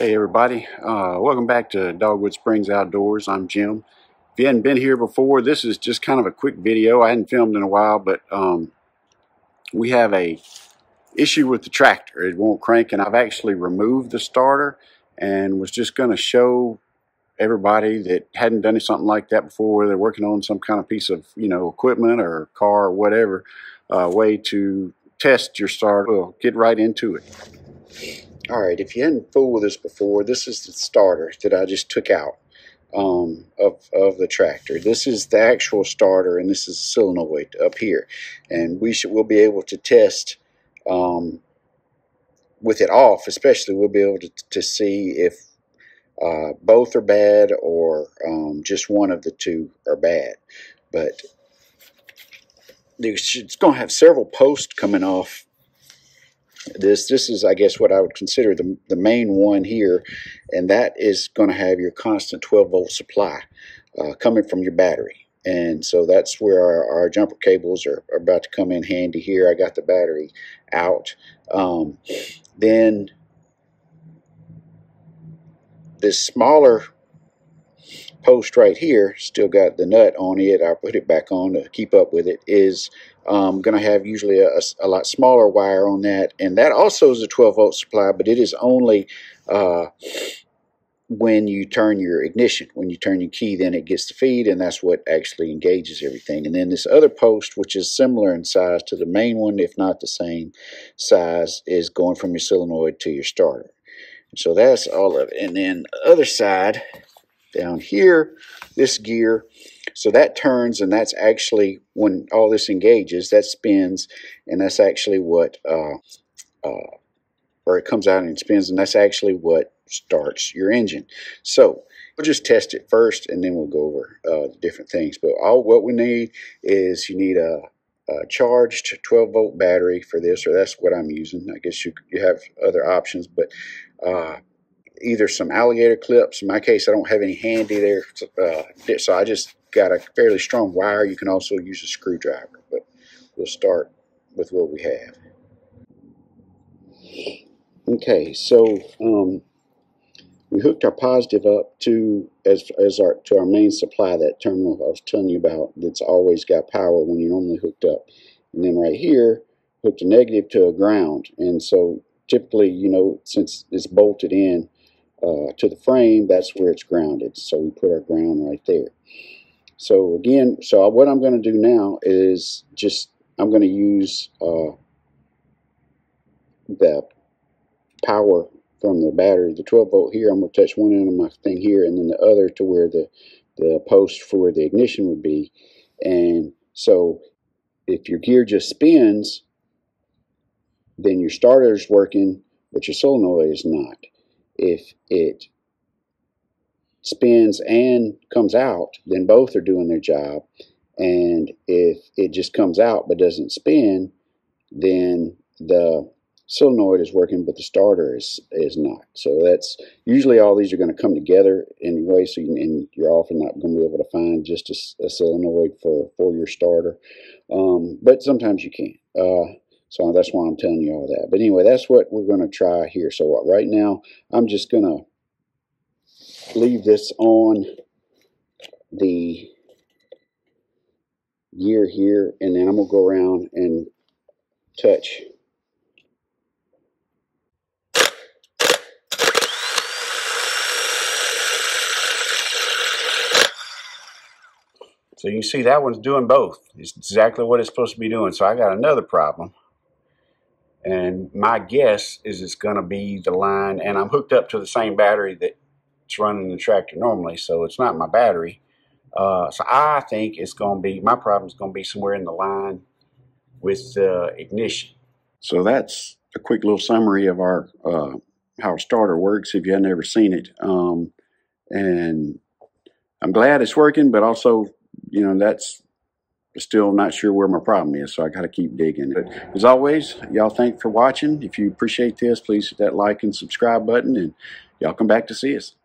Hey everybody, welcome back to Dogwood Springs Outdoors. I'm Jim. If you hadn't been here before, this is just kind of a quick video. I hadn't filmed in a while, but we have a issue with the tractor. It won't crank, and I've actually removed the starter and was just going to show everybody that hadn't done something like that before, where they're working on some kind of piece of equipment or car or whatever, way to test your starter. We'll get right into it. Alright, if you hadn't fooled with this before, this is the starter that I just took out of the tractor. This is the actual starter, and this is the solenoid up here. And we'll be able to test with it off, especially we'll be able to see if both are bad or just one of the two are bad. But it's going to have several posts coming off. This is, I guess, what I would consider the main one here, and that is going to have your constant 12-volt supply coming from your battery. And so that's where our jumper cables are about to come in handy here. I got the battery out. Then this smaller post right here, still got the nut on it. I put it back on to keep up with it, is going to have usually a lot smaller wire on that, and that also is a 12-volt supply, but it is only when you turn your ignition. When you turn your key, then it gets the feed, and that's what actually engages everything. And then this other post, which is similar in size to the main one, if not the same size, is going from your solenoid to your starter. So that's all of it. And then the other side down here, this gear, so that turns, and that's actually when all this engages, that spins, and that's actually what or it comes out and spins, and that's actually what starts your engine. So we'll just test it first, and then we'll go over the different things. But what we need is, you need a charged 12-volt battery for this, or that's what I'm using. I guess you have other options, but either some alligator clips. In my case, I don't have any handy there, so I just got a fairly strong wire. You can also use a screwdriver, but we'll start with what we have. Okay, so we hooked our positive up to our main supply, that terminal I was telling you about that's always got power when you're normally hooked up. And then right here, hooked a negative to a ground. And so typically, since it's bolted in to the frame, that's where it's grounded. So we put our ground right there. So again, what I'm going to do now is I'm going to use the power from the battery, the 12-volt here. I'm going to touch one end of my thing here, and then the other to where the post for the ignition would be. And so if your gear just spins, then your starter is working, but your solenoid is not. If it spins and comes out, then both are doing their job. And if it just comes out but doesn't spin, then the solenoid is working, but the starter is not. So that's usually all these are going to come together anyway. So you're often not going to be able to find just a solenoid for your starter, but sometimes you can. So that's why I'm telling you all that. But anyway, that's what we're going to try here. So right now, I'm just going to leave this on the gear here, and then I'm going to go around and touch. So you can see that one's doing both. It's exactly what it's supposed to be doing. So I got another problem. And my guess is it's going to be the line, and I'm hooked up to the same battery that's running the tractor normally, so it's not my battery. So I think it's going to be, my problem is going to be somewhere in the line with ignition. So that's a quick little summary of our how a starter works if you haven't ever seen it. And I'm glad it's working, but also, that's still not sure where my problem is, so I got to keep digging. But as always, y'all, thanks for watching. If you appreciate this, please hit that like and subscribe button, and y'all come back to see us.